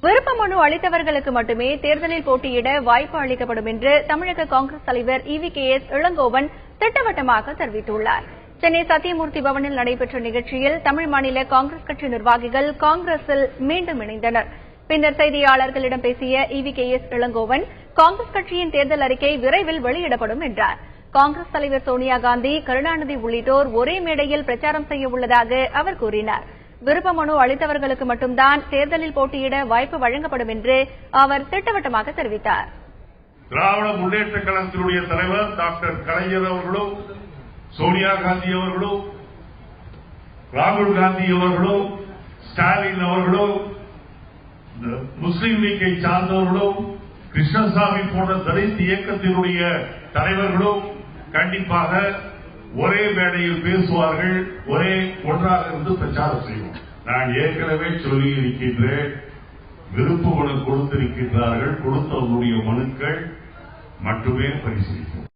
விருப்ப மனு அளித்தவர்களுக்கு மட்டுமே தேர்தலில் போட்டியிட வாய்ப்பு அளிக்கப்படும் என்று தமிழக காங்கிரஸ் தலைவர் EVKS இளங்கோவன் திட்டவட்டமாக தெரிவித்துள்ளார். சென்னை சத்தியமூர்த்தி பவனில் நடைபெற்ற நிகழ்ச்சியில் தமிழ் மாநில காங்கிரஸ் கட்சி நிர்வாகிகள் காங்கிரஸில் மீண்டும் இணைந்தனர். பின்னர் செய்தியாளர்களிடம் பேசிய EVKS இளங்கோவன், காங்கிரஸ் கட்சியின் தேர்தல் அறிக்கை விரைவில் வெளியிடப்படும் என்றார். காங்கிரஸ் தலைவர் சோனியா காந்தி, கருணாநிதி உள்ளிட்டோர் ஒரே மேடையில் பிரச்சாரம் செய்ய உள்ளதாக அவர் கூறினார். விருப்ப மனு அளித்தவர்களுக்கு மட்டும்தான் தேர்தலில் போட்டியிட வாய்ப்பு வழங்கப்படும் என்று அவர் திட்டவட்டமாக தெரிவித்தார். திராவிட முன்னேற்ற கழகத்தினுடைய தலைவர் டாக்டர் கலைஞர் அவர்களும், சோனியா காந்தி அவர்களும், ராகுல் காந்தி அவர்களும், ஸ்டாலின் அவர்களும், முஸ்லீம் லீக்கை சார்ந்தவர்களும், கிருஷ்ணசாமி போன்ற தலித் இயக்கத்தினுடைய தலைவர்களும் கண்டிப்பாக ஒரே மேடையில் பேசுவார்கள், ஒன்றாக இருந்து பிரச்சாரம் செய்வோம். நான் ஏற்கனவே சொல்லி இருக்கின்றேன், விருப்ப மனு கொடுத்திருக்கின்றார்கள், கொடுத்தவர்களுடைய மனுக்கள் மட்டுமே பரிசீலிக்கும்.